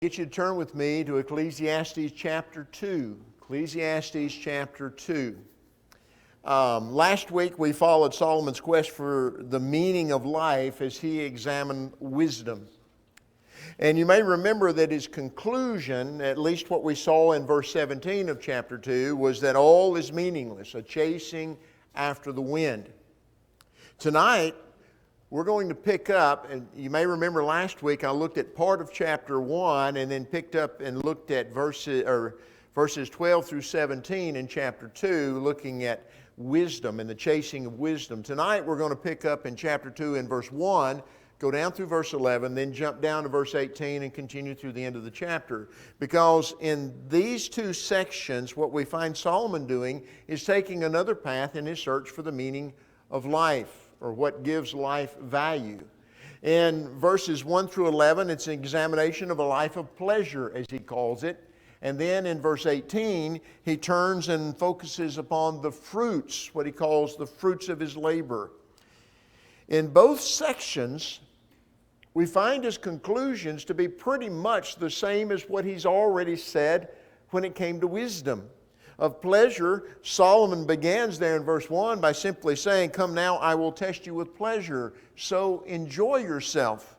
Get you to turn with me to Ecclesiastes chapter 2. Ecclesiastes chapter 2. Last week we followed Solomon's quest for the meaning of life as he examined wisdom. And you may remember that his conclusion, at least what we saw in verse 17 of chapter 2, was that all is meaningless, a chasing after the wind. Tonight, we're going to pick up, and you may remember last week I looked at part of chapter 1 and then picked up and looked at verses 12 through 17 in chapter 2, looking at wisdom and the chasing of wisdom. Tonight we're going to pick up in chapter 2 in verse 1, go down through verse 11, then jump down to verse 18 and continue through the end of the chapter. Because in these two sections, what we find Solomon doing is taking another path in his search for the meaning of life, or what gives life value. In verses 1 through 11, it's an examination of a life of pleasure, as he calls it. And then in verse 18, he turns and focuses upon the fruits, what he calls the fruits of his labor. In both sections, we find his conclusions to be pretty much the same as what he's already said when it came to wisdom. Of pleasure, Solomon begins there in verse 1 by simply saying, "Come now, I will test you with pleasure, so enjoy yourself."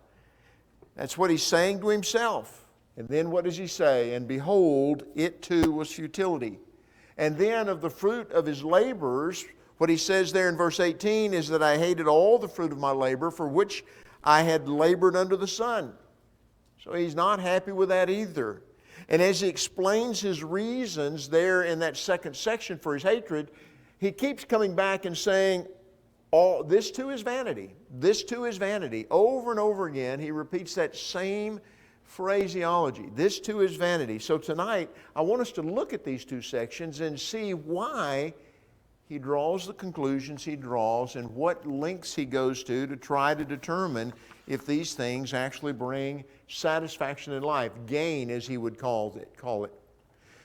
That's what he's saying to himself. And then what does he say? "And behold, it too was futility." And then of the fruit of his labors, what he says there in verse 18 is that I hated all the fruit of my labor for which I had labored under the sun. So he's not happy with that either. And as he explains his reasons there in that second section for his hatred, he keeps coming back and saying, this too is vanity. This too is vanity. Over and over again, he repeats that same phraseology. This too is vanity. So tonight, I want us to look at these two sections and see why he draws the conclusions he draws and what lengths he goes to try to determine if these things actually bring satisfaction in life, gain as he would call it.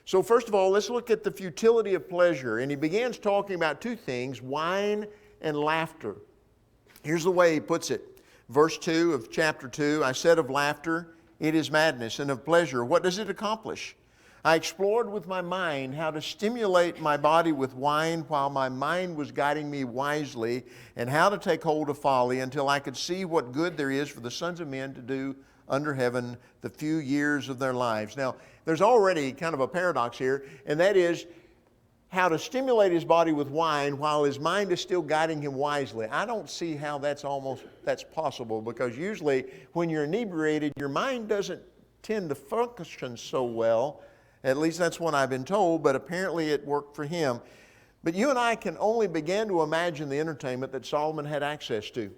So first of all, let's look at the futility of pleasure. And he begins talking about two things, wine and laughter. Here's the way he puts it. Verse 2 of chapter 2, I said of laughter, it is madness, and of pleasure, what does it accomplish? I explored with my mind how to stimulate my body with wine while my mind was guiding me wisely, and how to take hold of folly until I could see what good there is for the sons of men to do under heaven the few years of their lives. Now, there's already kind of a paradox here, and that is how to stimulate his body with wine while his mind is still guiding him wisely. I don't see how that's possible, because usually when you're inebriated, your mind doesn't tend to function so well. At least that's what I've been told, but apparently it worked for him. But you and I can only begin to imagine the entertainment that Solomon had access to.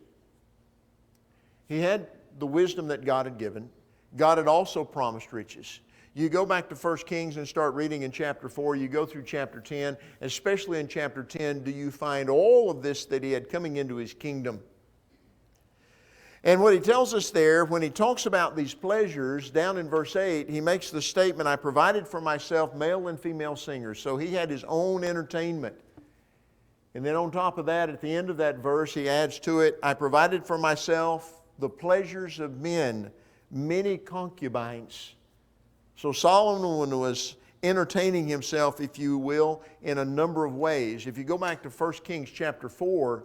He had the wisdom that God had given. God had also promised riches. You go back to 1 Kings and start reading in chapter 4. You go through chapter 10. Especially in chapter 10, do you find all of this that he had coming into his kingdom. And what he tells us there, when he talks about these pleasures, down in verse 8, he makes the statement, I provided for myself male and female singers. So he had his own entertainment. And then on top of that, at the end of that verse, he adds to it, I provided for myself the pleasures of men, many concubines. So Solomon was entertaining himself, if you will, in a number of ways. If you go back to 1 Kings chapter 4,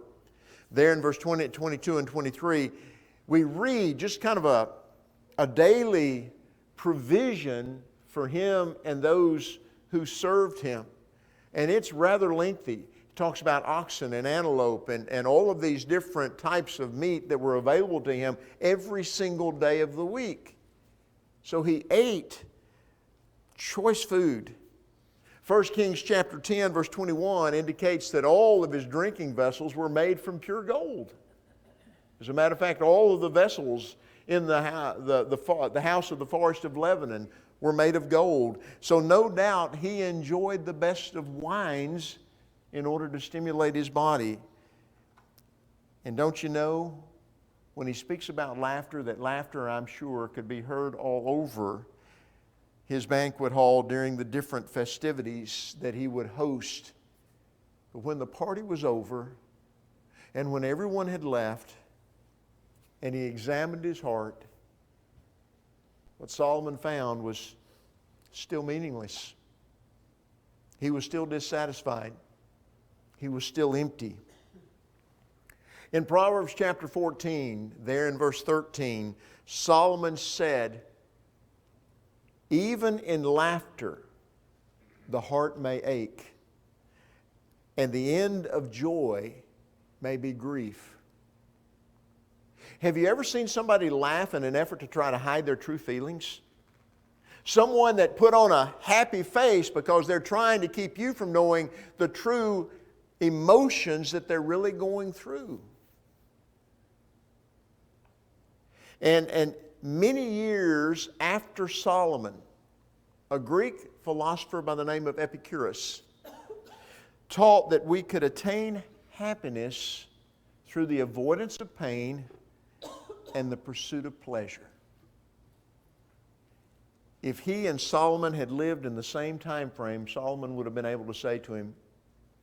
there in verse 20, 22 and 23, we read just kind of a daily provision for him and those who served him. And it's rather lengthy. It talks about oxen and antelope and all of these different types of meat that were available to him every single day of the week. So he ate choice food. 1 Kings chapter 10 verse 21 indicates that all of his drinking vessels were made from pure gold. As a matter of fact, all of the vessels in the house of the forest of Lebanon were made of gold. So no doubt he enjoyed the best of wines in order to stimulate his body. And don't you know, when he speaks about laughter, that laughter, I'm sure, could be heard all over his banquet hall during the different festivities that he would host. But when the party was over, and when everyone had left, and he examined his heart, what Solomon found was still meaningless. He was still dissatisfied. He was still empty. In Proverbs chapter 14, there in verse 13, Solomon said, "Even in laughter, the heart may ache, and the end of joy may be grief." Have you ever seen somebody laugh in an effort to try to hide their true feelings? Someone that put on a happy face because they're trying to keep you from knowing the true emotions that they're really going through. And many years after Solomon, a Greek philosopher by the name of Epicurus taught that we could attain happiness through the avoidance of pain and the pursuit of pleasure. If he and Solomon had lived in the same time frame, Solomon would have been able to say to him,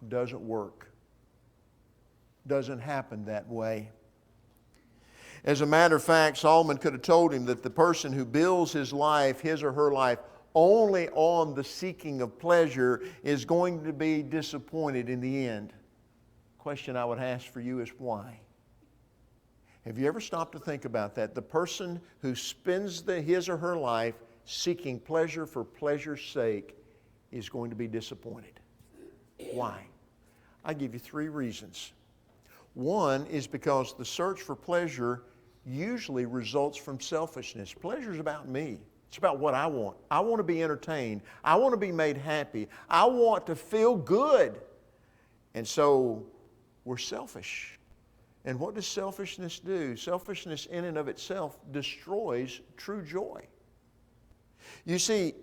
"Doesn't work. Doesn't happen that way." As a matter of fact, Solomon could have told him that the person who builds his life, his or her life, only on the seeking of pleasure is going to be disappointed in the end. The question I would ask for you is why? Have you ever stopped to think about that? The person who spends his or her life seeking pleasure for pleasure's sake is going to be disappointed. Why? I'll give you 3 reasons. One is because the search for pleasure usually results from selfishness. Pleasure is about me. It's about what I want. I want to be entertained. I want to be made happy. I want to feel good. And so we're selfish. And what does selfishness do? Selfishness in and of itself destroys true joy. You see,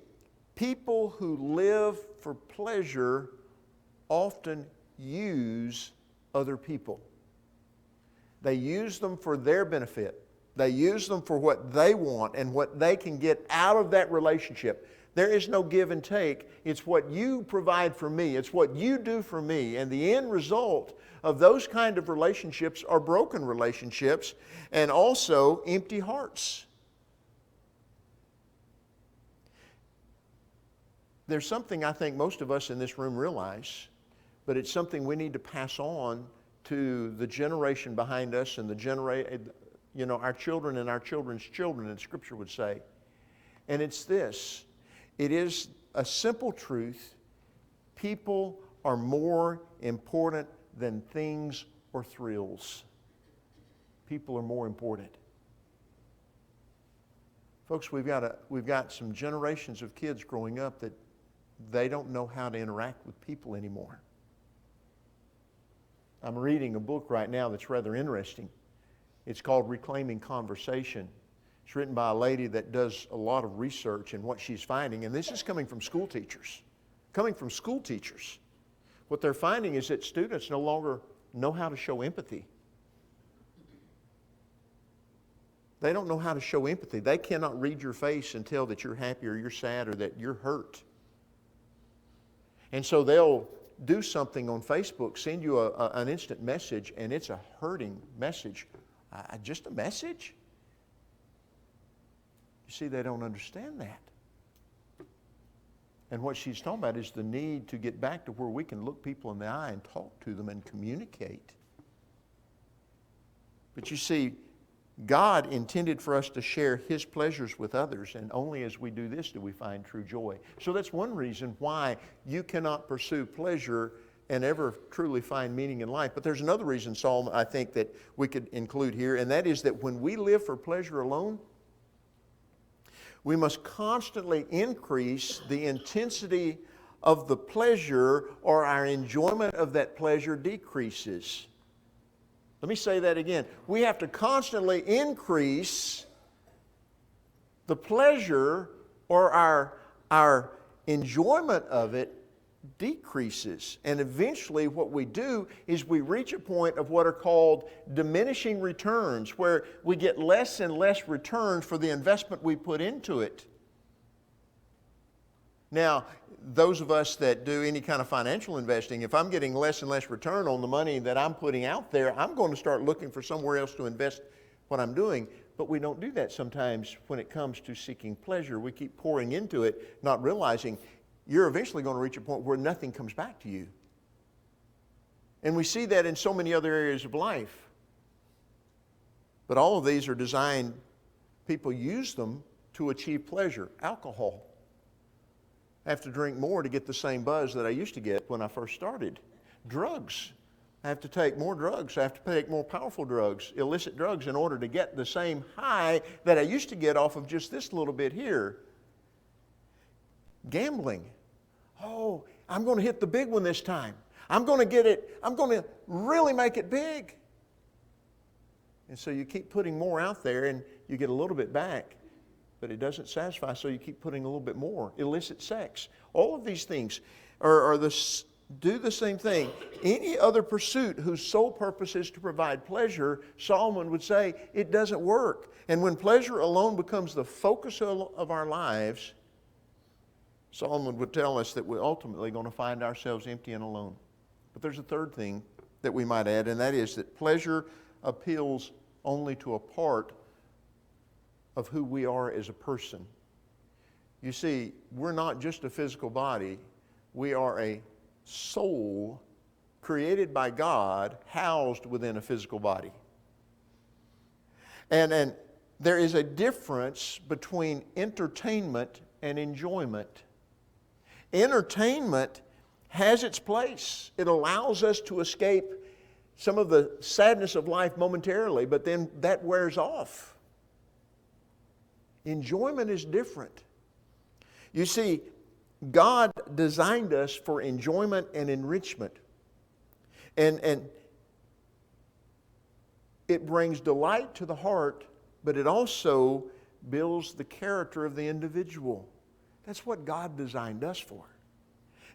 people who live for pleasure often use other people. They use them for their benefit. They use them for what they want and what they can get out of that relationship. There is no give and take. It's what you provide for me. It's what you do for me. And the end result of those kind of relationships are broken relationships and also empty hearts. There's something I think most of us in this room realize, but it's something we need to pass on to the generation behind us and our children and our children's children, as Scripture would say. And it's this. It is a simple truth. People are more important than things or thrills. People are more important. Folks, we've got some generations of kids growing up that they don't know how to interact with people anymore. I'm reading a book right now that's rather interesting. It's called Reclaiming Conversation. It's written by a lady that does a lot of research in what she's finding, and this is coming from school teachers. What they're finding is that students no longer know how to show empathy. They don't know how to show empathy. They cannot read your face and tell that you're happy or you're sad or that you're hurt. And so they'll do something on Facebook, send you an instant message, and it's a hurting message. Just a message? You see, they don't understand that. And what she's talking about is the need to get back to where we can look people in the eye and talk to them and communicate. But you see, God intended for us to share His pleasures with others, and only as we do this do we find true joy. So that's one reason why you cannot pursue pleasure and ever truly find meaning in life. But there's another reason, Solomon, I think that we could include here, and that is that when we live for pleasure alone, we must constantly increase the intensity of the pleasure, or our enjoyment of that pleasure decreases. Let me say that again. We have to constantly increase the pleasure, or our enjoyment of it decreases. And eventually what we do is we reach a point of what are called diminishing returns, where we get less and less returns for the investment we put into it. Now, those of us that do any kind of financial investing, if I'm getting less and less return on the money that I'm putting out there, I'm going to start looking for somewhere else to invest what I'm doing. But we don't do that sometimes when it comes to seeking pleasure. We keep pouring into it, not realizing you're eventually going to reach a point where nothing comes back to you. And we see that in so many other areas of life. But all of these are designed, people use them to achieve pleasure. Alcohol. I have to drink more to get the same buzz that I used to get when I first started. Drugs. I have to take more drugs. I have to take more powerful drugs, illicit drugs, in order to get the same high that I used to get off of just this little bit here. Gambling. Oh, I'm going to hit the big one this time. I'm going to get it. I'm going to really make it big. And so you keep putting more out there and you get a little bit back, but it doesn't satisfy, so you keep putting a little bit more. Illicit sex. All of these things do the same thing. Any other pursuit whose sole purpose is to provide pleasure, Solomon would say, it doesn't work. And when pleasure alone becomes the focus of our lives, Solomon would tell us that we're ultimately going to find ourselves empty and alone. But there's a third thing that we might add, and that is that pleasure appeals only to a part of who we are as a person. You see, we're not just a physical body. We are a soul created by God, housed within a physical body. And there is a difference between entertainment and enjoyment. Entertainment has its place. It allows us to escape some of the sadness of life momentarily, but then that wears off. Enjoyment is different. You see, God designed us for enjoyment and enrichment. And it brings delight to the heart, but it also builds the character of the individual. That's what God designed us for.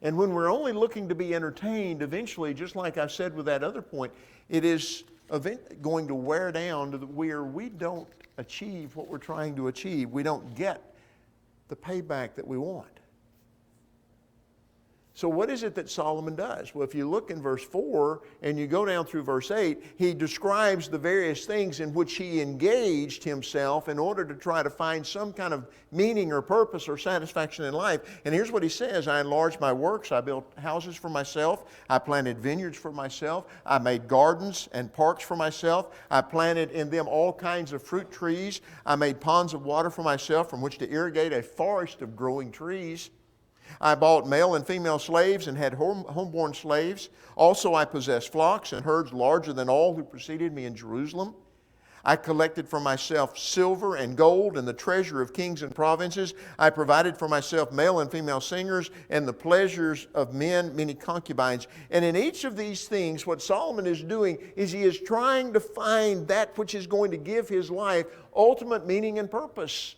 And when we're only looking to be entertained, eventually, just like I said with that other point, it is going to wear down to where we don't achieve what we're trying to achieve. We don't get the payback that we want. So what is it that Solomon does? Well, if you look in verse 4 and you go down through verse 8, he describes the various things in which he engaged himself in order to try to find some kind of meaning or purpose or satisfaction in life. And here's what he says: I enlarged my works, I built houses for myself, I planted vineyards for myself, I made gardens and parks for myself, I planted in them all kinds of fruit trees, I made ponds of water for myself from which to irrigate a forest of growing trees. I bought male and female slaves and had homeborn slaves. Also I possessed flocks and herds larger than all who preceded me in Jerusalem. I collected for myself silver and gold and the treasure of kings and provinces. I provided for myself male and female singers and the pleasures of men, many concubines. And in each of these things, what Solomon is doing is he is trying to find that which is going to give his life ultimate meaning and purpose.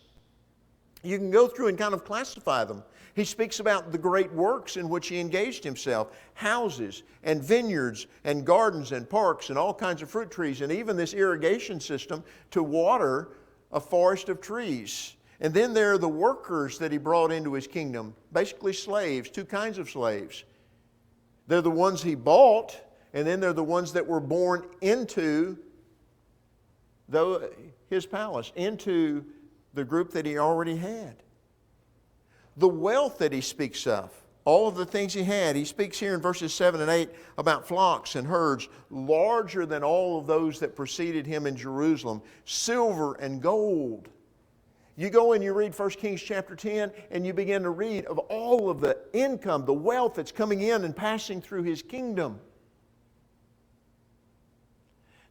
You can go through and kind of classify them. He speaks about the great works in which he engaged himself: houses and vineyards and gardens and parks and all kinds of fruit trees, and even this irrigation system to water a forest of trees. And then there are the workers that he brought into his kingdom, basically slaves, two kinds of slaves. They're the ones he bought, and then they're the ones that were born into his palace, into the group that he already had. The wealth that he speaks of, all of the things he had. He speaks here in verses 7 and 8 about flocks and herds larger than all of those that preceded him in Jerusalem, silver and gold. You go and you read 1 Kings chapter 10 and you begin to read of all of the income, the wealth that's coming in and passing through his kingdom.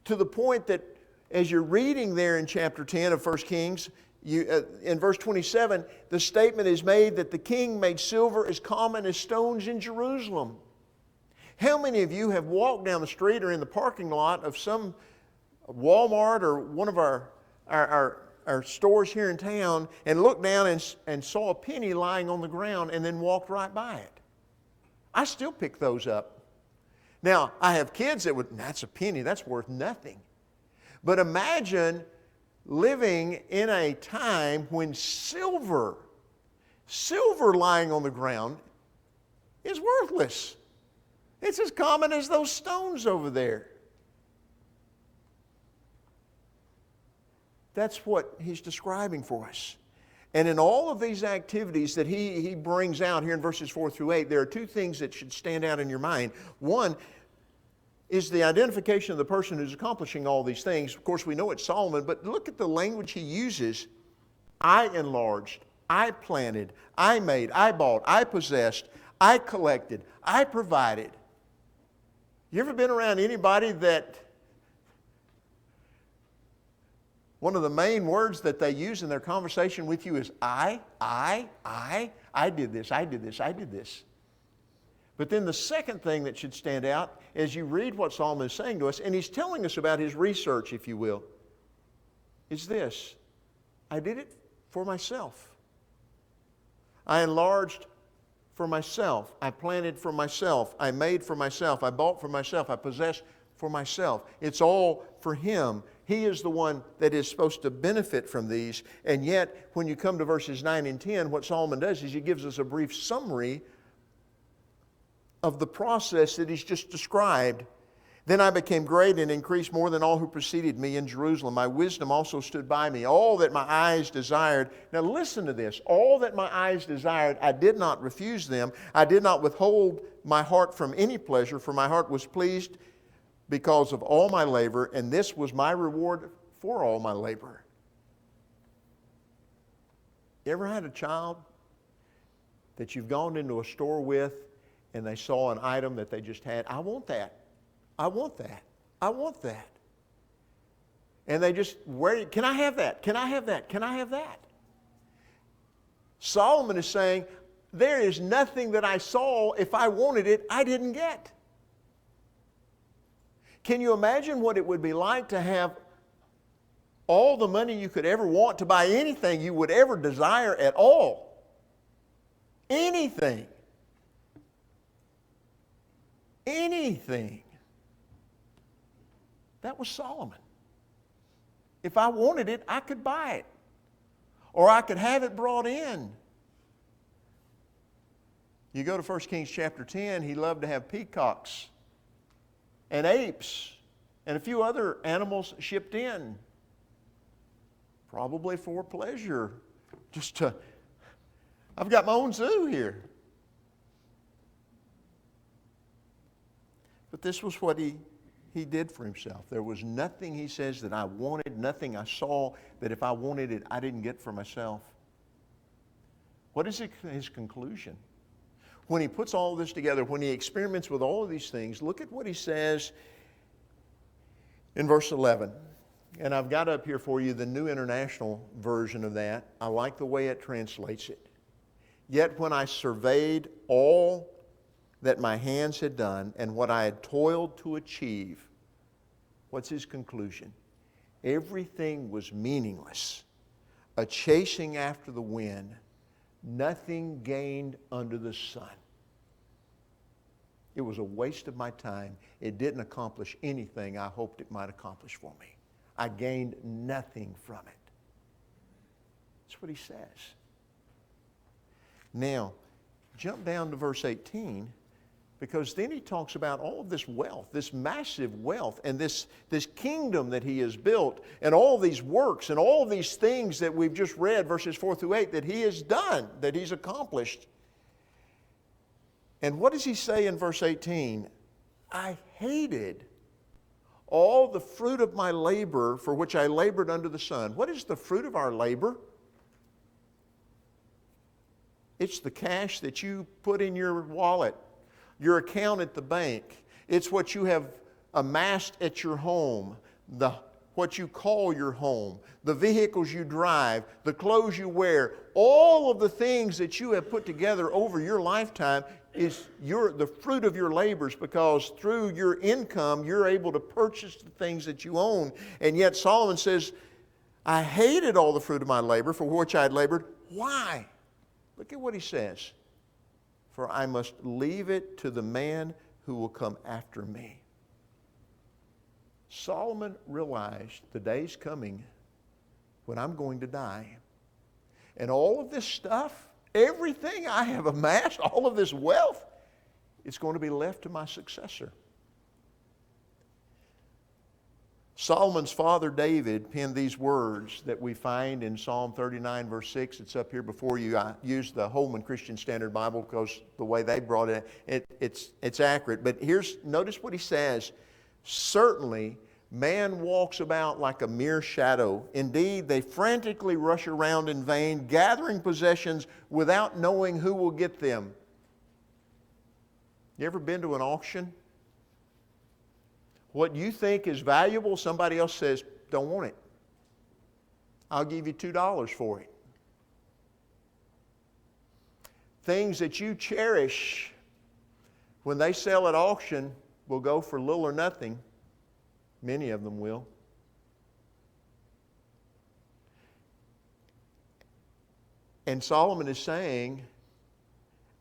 To the point that as you're reading there in chapter 10 of 1 Kings, in verse 27, the statement is made that the king made silver as common as stones in Jerusalem. How many of you have walked down the street or in the parking lot of some Walmart or one of our stores here in town and looked down and saw a penny lying on the ground and then walked right by it? I still pick those up. Now, I have kids that that's a penny, that's worth nothing. But imagine living in a time when silver lying on the ground is worthless. It's as common as those stones over there. That's what he's describing for us. And in all of these activities that he brings out here in verses 4 through 8, there are two things that should stand out in your mind. One is the identification of the person who's accomplishing all these things. Of course, we know it's Solomon, but look at the language he uses. I enlarged, I planted, I made, I bought, I possessed, I collected, I provided. You ever been around anybody that one of the main words that they use in their conversation with you is I did this, I did this, I did this. But then the second thing that should stand out as you read what Solomon is saying to us, and he's telling us about his research, if you will, is this. I did it for myself. I enlarged for myself. I planted for myself. I made for myself. I bought for myself. I possessed for myself. It's all for him. He is the one that is supposed to benefit from these. And yet, when you come to verses 9 and 10, what Solomon does is he gives us a brief summary of the process that he's just described. Then I became great and increased more than all who preceded me in Jerusalem. My wisdom also stood by me. All that my eyes desired. Now listen to this. All that my eyes desired, I did not refuse them. I did not withhold my heart from any pleasure, for my heart was pleased because of all my labor, and this was my reward for all my labor. You ever had a child that you've gone into a store with and they saw an item that they just had? I want that. I want that. I want that. And they just, can I have that? Can I have that? Can I have that? Solomon is saying, there is nothing that I saw, if I wanted it, I didn't get. Can you imagine what it would be like to have all the money you could ever want to buy anything you would ever desire at all? Anything. Anything. That was Solomon. If I wanted it, I could buy it. Or I could have it brought in. You go to 1 Kings chapter 10, he loved to have peacocks and apes and a few other animals shipped in. Probably for pleasure. I've got my own zoo here. But this was what he did for himself. There was nothing, he says, that I wanted, nothing I saw that if I wanted it, I didn't get for myself. What is his conclusion? When he puts all this together, when he experiments with all of these things, look at what he says in verse 11. And I've got up here for you the New International Version of that. I like the way it translates it. Yet when I surveyed all that my hands had done and what I had toiled to achieve, what's his conclusion? Everything was meaningless, a chasing after the wind, nothing gained under the sun. It was a waste of my time. It didn't accomplish anything I hoped it might accomplish for me. I gained nothing from it. That's what he says. Now, jump down to verse 18, because then he talks about all of this wealth, this massive wealth, and this kingdom that he has built, and all these works, and all these things that we've just read, verses 4 through 8, that he has done, that he's accomplished. And what does he say in verse 18? I hated all the fruit of my labor for which I labored under the sun. What is the fruit of our labor? It's the cash that you put in your wallet, your account at the bank. It's what you have amassed at your home, what you call your home, the vehicles you drive, the clothes you wear. All of the things that you have put together over your lifetime is the fruit of your labors, because through your income you're able to purchase the things that you own. And yet Solomon says, I hated all the fruit of my labor for which I had labored. Why? Look at what he says. For I must leave it to the man who will come after me. Solomon realized the day's coming when I'm going to die. And all of this stuff, everything I have amassed, all of this wealth, it's going to be left to my successor. Solomon's father David penned these words that we find in Psalm 39 verse 6. It's up here before you. I used the Holman Christian Standard Bible because the way they brought it, it's accurate. But notice what he says. Certainly, man walks about like a mere shadow. Indeed, they frantically rush around in vain, gathering possessions without knowing who will get them. You ever been to an auction? What you think is valuable, somebody else says, don't want it. I'll give you $2 for it. Things that you cherish, when they sell at auction, will go for little or nothing. Many of them will. And Solomon is saying,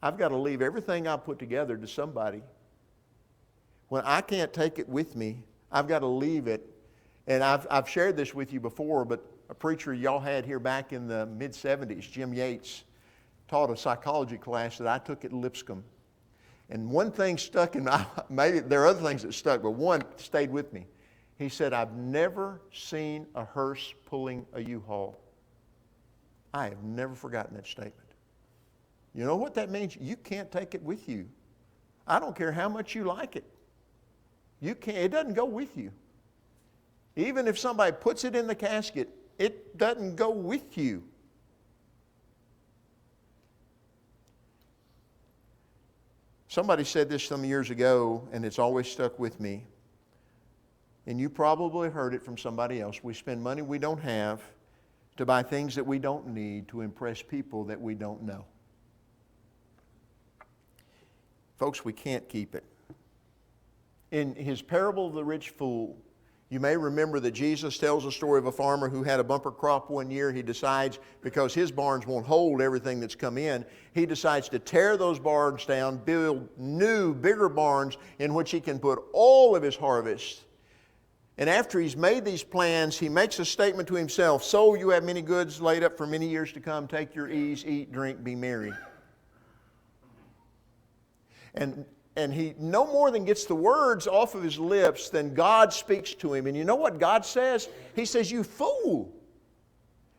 I've got to leave everything I put together to somebody. When I can't take it with me, I've got to leave it. And I've shared this with you before, but a preacher y'all had here back in the mid-'70s, Jim Yates, taught a psychology class that I took at Lipscomb. And one thing stuck in my, maybe there are other things that stuck, but one stayed with me. He said, I've never seen a hearse pulling a U-Haul. I have never forgotten that statement. You know what that means? You can't take it with you. I don't care how much you like it. You can't, it doesn't go with you. Even if somebody puts it in the casket, it doesn't go with you. Somebody said this some years ago, and it's always stuck with me. And you probably heard it from somebody else. We spend money we don't have to buy things that we don't need to impress people that we don't know. Folks, we can't keep it. In his parable of the rich fool, you may remember that Jesus tells a story of a farmer who had a bumper crop one year. He decides, because his barns won't hold everything that's come in, he decides to tear those barns down, build new, bigger barns in which he can put all of his harvest. And after he's made these plans, he makes a statement to himself, so you have many goods laid up for many years to come. Take your ease, eat, drink, be merry. And he no more than gets the words off of his lips than God speaks to him. And you know what God says? He says, you fool.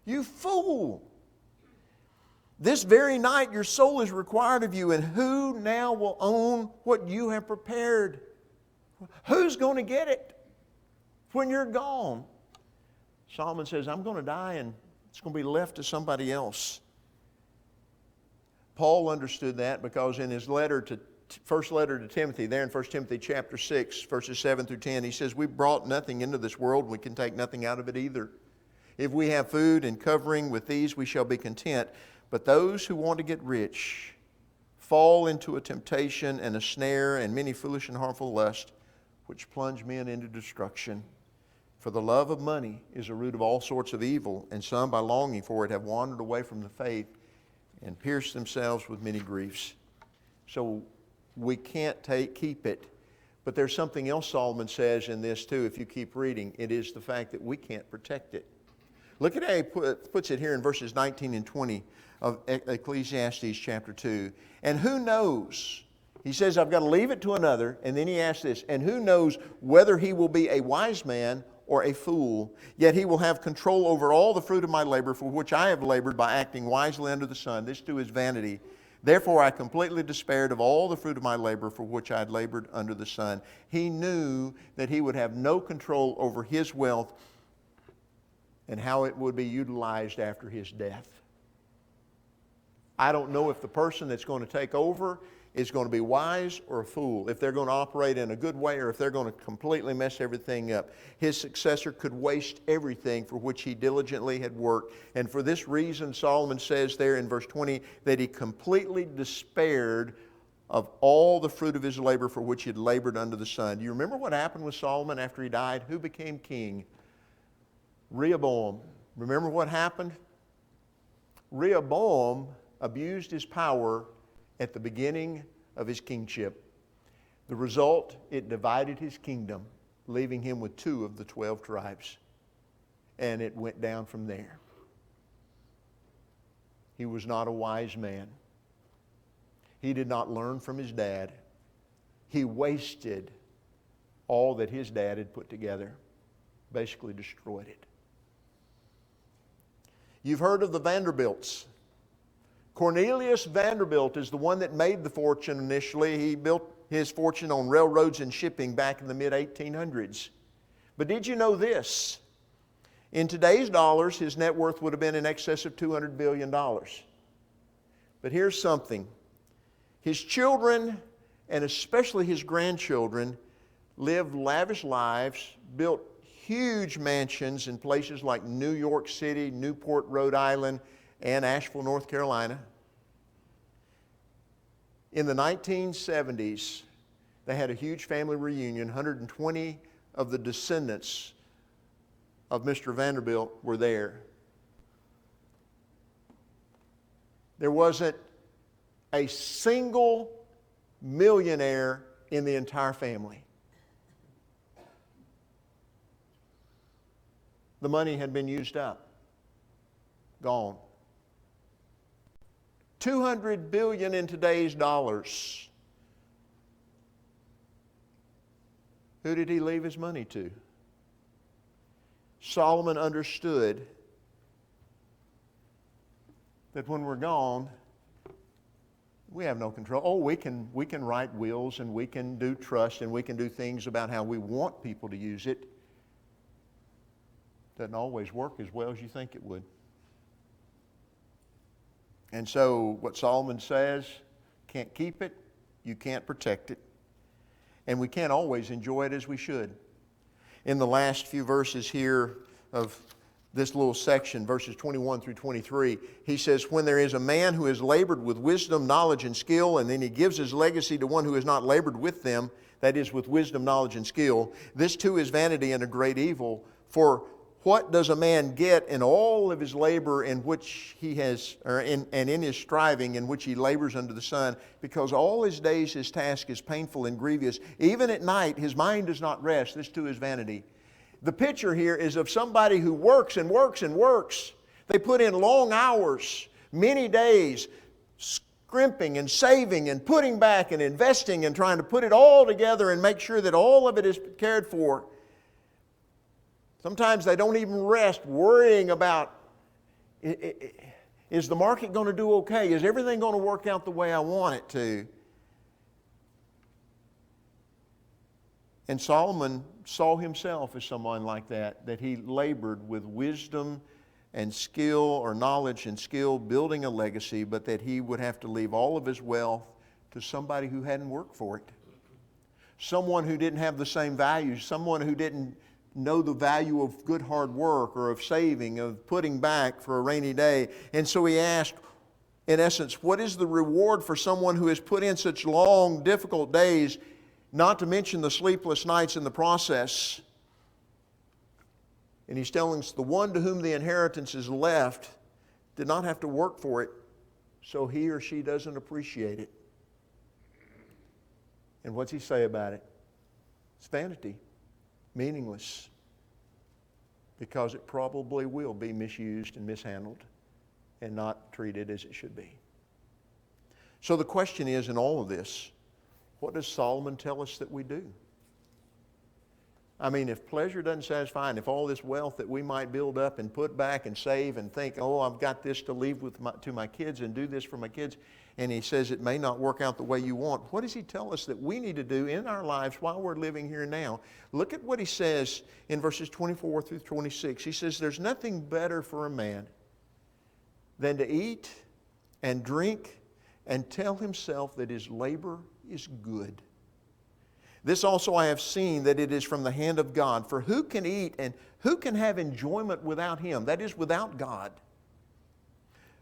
You fool. This very night your soul is required of you, and who now will own what you have prepared? Who's going to get it when you're gone? Solomon says, I'm going to die and it's going to be left to somebody else. Paul understood that because in his first letter to Timothy, there in 1 Timothy chapter 6, verses 7 through 10, he says, we brought nothing into this world, we can take nothing out of it either. If we have food and covering, with these we shall be content. But those who want to get rich fall into a temptation and a snare and many foolish and harmful lusts, which plunge men into destruction. For the love of money is a root of all sorts of evil, and some by longing for it have wandered away from the faith and pierced themselves with many griefs. So we can't keep it. But there's something else Solomon says in this too, if you keep reading. It is the fact that we can't protect it. Look at how he puts it here in verses 19 and 20 of Ecclesiastes chapter 2. And who knows? He says, I've got to leave it to another. And then he asks this, and who knows whether he will be a wise man or a fool? Yet he will have control over all the fruit of my labor, for which I have labored by acting wisely under the sun. This too is vanity. Therefore I completely despaired of all the fruit of my labor for which I had labored under the sun. He knew that he would have no control over his wealth and how it would be utilized after his death. I don't know if the person that's going to take over is going to be wise or a fool, if they're going to operate in a good way or if they're going to completely mess everything up. His successor could waste everything for which he diligently had worked. And for this reason, Solomon says there in verse 20 that he completely despaired of all the fruit of his labor for which he had labored under the sun. Do you remember what happened with Solomon after he died? Who became king? Rehoboam. Remember what happened? Rehoboam abused his power at the beginning of his kingship. The result, it divided his kingdom, leaving him with 2 of the 12 tribes. And it went down from there. He was not a wise man. He did not learn from his dad. He wasted all that his dad had put together. basically destroyed it. You've heard of the Vanderbilts. Cornelius Vanderbilt is the one that made the fortune initially. He built his fortune on railroads and shipping back in the mid-1800s. But did you know this? In today's dollars, his net worth would have been in excess of $200 billion. But here's something. His children, and especially his grandchildren, lived lavish lives, built huge mansions in places like New York City, Newport, Rhode Island, and Asheville, North Carolina. In the 1970s, they had a huge family reunion. 120 of the descendants of Mr. Vanderbilt were there. There wasn't a single millionaire in the entire family. The money had been used up, gone. $200 billion in today's dollars. Who did he leave his money to? Solomon understood that when we're gone, we have no control. Oh, we can write wills and we can do trust and we can do things about how we want people to use it. Doesn't always work as well as you think it would. And so what Solomon says, can't keep it, you can't protect it, and we can't always enjoy it as we should. In the last few verses here of this little section, verses 21 through 23, he says, when there is a man who has labored with wisdom, knowledge, and skill, and then he gives his legacy to one who has not labored with them, that is, with wisdom, knowledge, and skill, this too is vanity and a great evil. For what does a man get in all of his labor in which he has, and in his striving in which he labors under the sun? Because all his days his task is painful and grievous. Even at night his mind does not rest. This too is vanity. The picture here is of somebody who works and works and works. They put in long hours, many days, scrimping and saving and putting back and investing and trying to put it all together and make sure that all of it is cared for. Sometimes they don't even rest worrying about, is the market going to do okay? Is everything going to work out the way I want it to? And Solomon saw himself as someone like that he labored with wisdom and skill, or knowledge and skill, building a legacy, but that he would have to leave all of his wealth to somebody who hadn't worked for it. Someone who didn't have the same values, someone who didn't know the value of good hard work or of saving, of putting back for a rainy day. And so he asked, in essence, what is the reward for someone who has put in such long, difficult days, not to mention the sleepless nights in the process? And he's telling us the one to whom the inheritance is left did not have to work for it, so he or she doesn't appreciate it. And what's he say about it? It's vanity. Meaningless, because it probably will be misused and mishandled and not treated as it should be. So the question is, in all of this, what does Solomon tell us that we do? I mean, if pleasure doesn't satisfy, and if all this wealth that we might build up and put back and save and think, oh, I've got this to leave to my kids and do this for my kids, and he says it may not work out the way you want, what does he tell us that we need to do in our lives while we're living here now? Look at what he says in verses 24 through 26. He says, there's nothing better for a man than to eat and drink and tell himself that his labor is good. This also I have seen, that it is from the hand of God. For who can eat and who can have enjoyment without Him? That is, without God.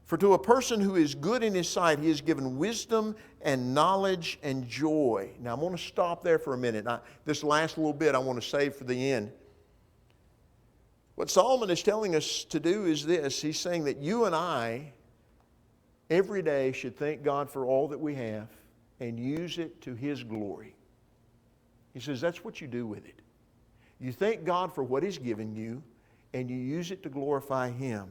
For to a person who is good in his sight, He has given wisdom and knowledge and joy. Now I'm going to stop there for a minute. This last little bit I want to save for the end. What Solomon is telling us to do is this. He's saying that you and I, every day, should thank God for all that we have and use it to His glory. He says that's what you do with it. You thank God for what He's given you, and you use it to glorify Him.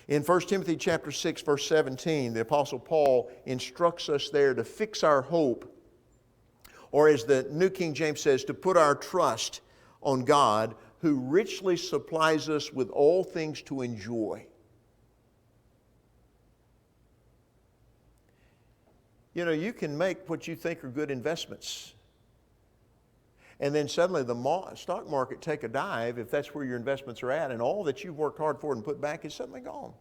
In 1 Timothy chapter 6, verse 17, the Apostle Paul instructs us there to fix our hope, or as the New King James says, to put our trust on God, who richly supplies us with all things to enjoy. You know, you can make what you think are good investments. And then suddenly the stock market take a dive, if that's where your investments are at, and all that you've worked hard for and put back is suddenly gone.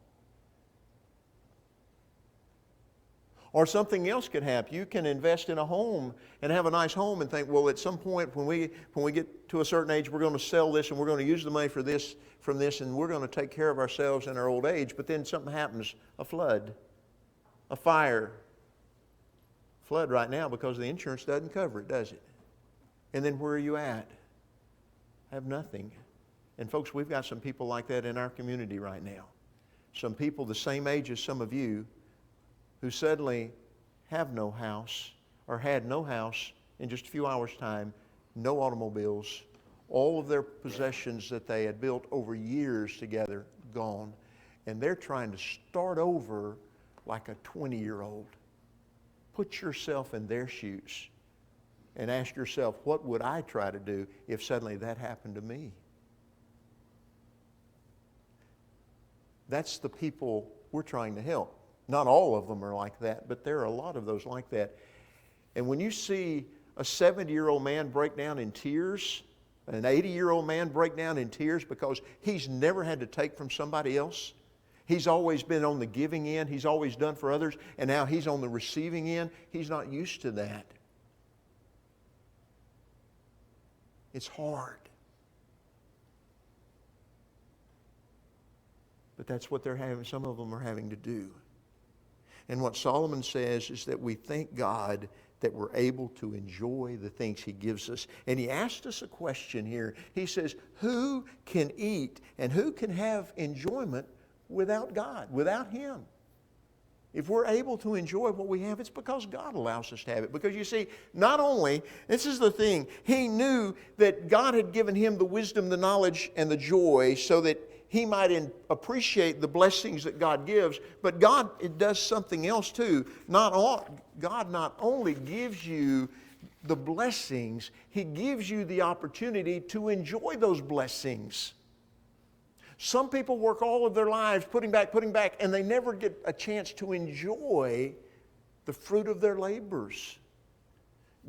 Or something else could happen. You can invest in a home and have a nice home and think, well, at some point when we get to a certain age, we're going to sell this and we're going to use the money for this, from this, and we're going to take care of ourselves in our old age. But then something happens, a flood, a fire. Flood right now because the insurance doesn't cover it, does it? And then where are you at? I have nothing. And folks, we've got some people like that in our community right now. Some people the same age as some of you who suddenly have no house or had no house in just a few hours' time, no automobiles, all of their possessions that they had built over years together gone, and they're trying to start over like a 20-year-old. Put yourself in their shoes and ask yourself, what would I try to do if suddenly that happened to me? That's the people we're trying to help. Not all of them are like that, but there are a lot of those like that. And when you see a 70-year-old man break down in tears, an 80-year-old man break down in tears because he's never had to take from somebody else, he's always been on the giving end, he's always done for others, and now he's on the receiving end, he's not used to that. It's hard. But that's what they're having, some of them are having to do. And what Solomon says is that we thank God that we're able to enjoy the things He gives us. And he asked us a question here. He says, who can eat and who can have enjoyment without God, without Him? If we're able to enjoy what we have, it's because God allows us to have it. Because you see, not only, this is the thing, he knew that God had given him the wisdom, the knowledge, and the joy so that he might appreciate the blessings that God gives, but God, it does something else too. God not only gives you the blessings, He gives you the opportunity to enjoy those blessings. Some people work all of their lives putting back, and they never get a chance to enjoy the fruit of their labors.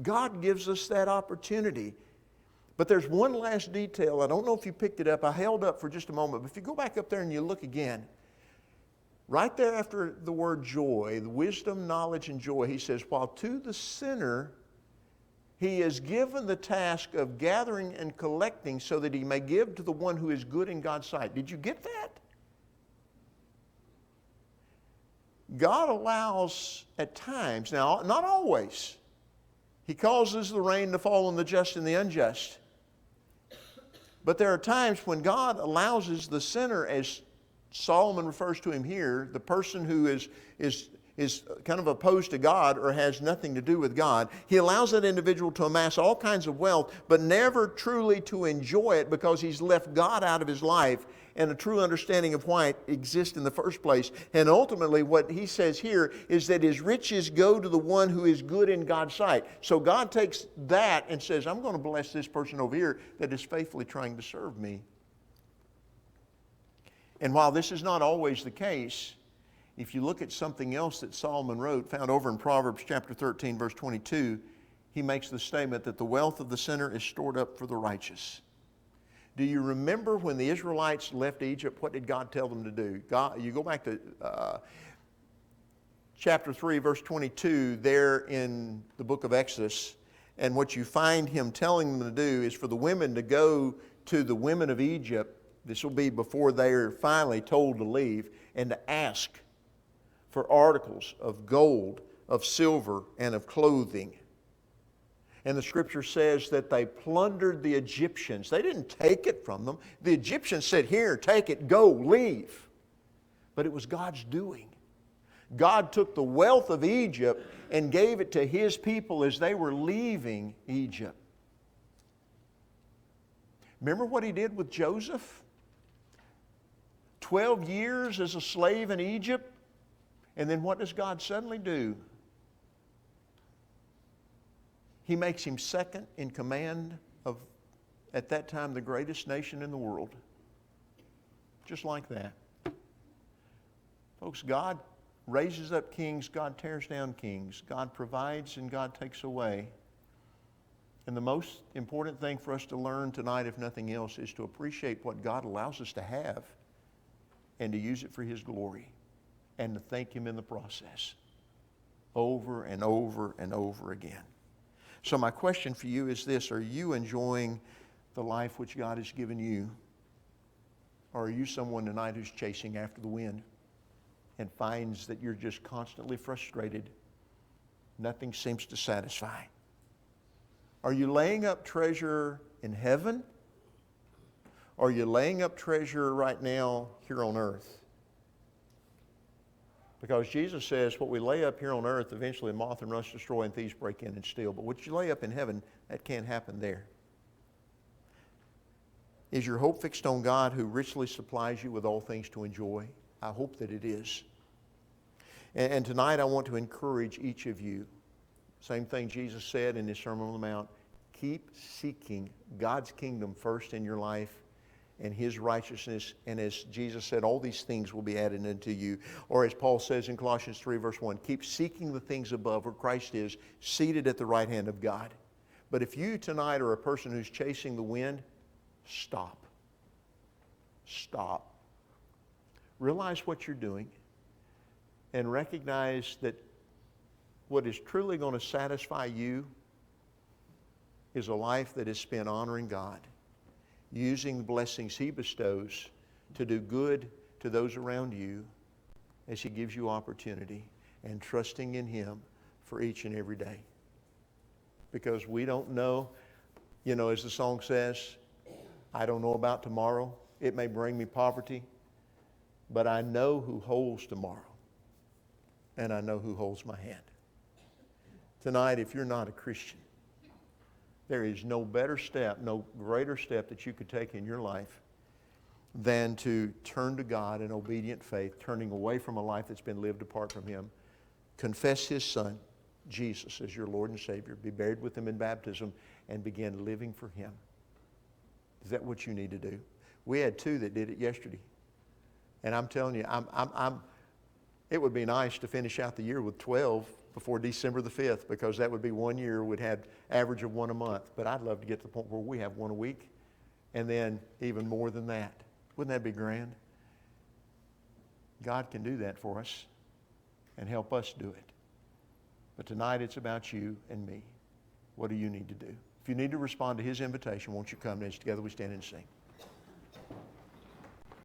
God gives us that opportunity. But there's one last detail. I don't know if you picked it up. I held up for just a moment. But if you go back up there and you look again, right there after the word joy, the wisdom, knowledge, and joy, he says, while to the sinner he is given the task of gathering and collecting so that he may give to the one who is good in God's sight. Did you get that? God allows at times, now not always, He causes the rain to fall on the just and the unjust. But there are times when God allows the sinner, as Solomon refers to him here, the person who is kind of opposed to God or has nothing to do with God, He allows that individual to amass all kinds of wealth, but never truly to enjoy it because he's left God out of his life and a true understanding of why it exists in the first place. And ultimately what he says here is that his riches go to the one who is good in God's sight. So God takes that and says, I'm going to bless this person over here that is faithfully trying to serve me. And while this is not always the case, if you look at something else that Solomon wrote, found over in Proverbs chapter 13, verse 22, he makes the statement that the wealth of the sinner is stored up for the righteous. Do you remember when the Israelites left Egypt, what did God tell them to do? You go back to chapter 3, verse 22, there in the book of Exodus, and what you find Him telling them to do is for the women to go to the women of Egypt. This will be before they are finally told to leave, and to ask for articles of gold, of silver, and of clothing. And the Scripture says that they plundered the Egyptians. They didn't take it from them. The Egyptians said, here, take it, go, leave. But it was God's doing. God took the wealth of Egypt and gave it to His people as they were leaving Egypt. Remember what He did with Joseph? 12 years as a slave in Egypt. And then what does God suddenly do? He makes him second in command of at that time the greatest nation in the world. Just like that. Folks, God raises up kings, God tears down kings. God provides and God takes away. And the most important thing for us to learn tonight, if nothing else, is to appreciate what God allows us to have and to use it for His glory and to thank Him in the process over and over and over again. So my question for you is this: are you enjoying the life which God has given you? Or are you someone tonight who's chasing after the wind and finds that you're just constantly frustrated? Nothing seems to satisfy. Are you laying up treasure in heaven? Or are you laying up treasure right now here on earth? Because Jesus says what we lay up here on earth, eventually moth and rust destroy and thieves break in and steal. But what you lay up in heaven, that can't happen there. Is your hope fixed on God who richly supplies you with all things to enjoy? I hope that it is. And tonight I want to encourage each of you. Same thing Jesus said in His Sermon on the Mount. Keep seeking God's kingdom first in your life and His righteousness. And as Jesus said, all these things will be added unto you. Or as Paul says in Colossians 3 verse 1, keep seeking the things above where Christ is, seated at the right hand of God. But if you tonight are a person who's chasing the wind, stop. Stop. Realize what you're doing and recognize that what is truly going to satisfy you is a life that is spent honoring God, using the blessings He bestows to do good to those around you as He gives you opportunity, and trusting in Him for each and every day. Because we don't know, as the song says, I don't know about tomorrow. It may bring me poverty, but I know who holds tomorrow, and I know who holds my hand. Tonight, if you're not a Christian, there is no better step, no greater step that you could take in your life than to turn to God in obedient faith, turning away from a life that's been lived apart from Him. Confess His Son, Jesus, as your Lord and Savior. Be buried with Him in baptism and begin living for Him. Is that what you need to do? We had 2 that did it yesterday. And I'm telling you, it would be nice to finish out the year with 12 before December the 5th, because that would be 1 year we'd have average of 1 a month. But I'd love to get to the point where we have 1 a week, and then even more than that. Wouldn't that be grand? God can do that for us and help us do it. But tonight it's about you and me. What do you need to do? If you need to respond to His invitation, won't you come, and together we stand and sing.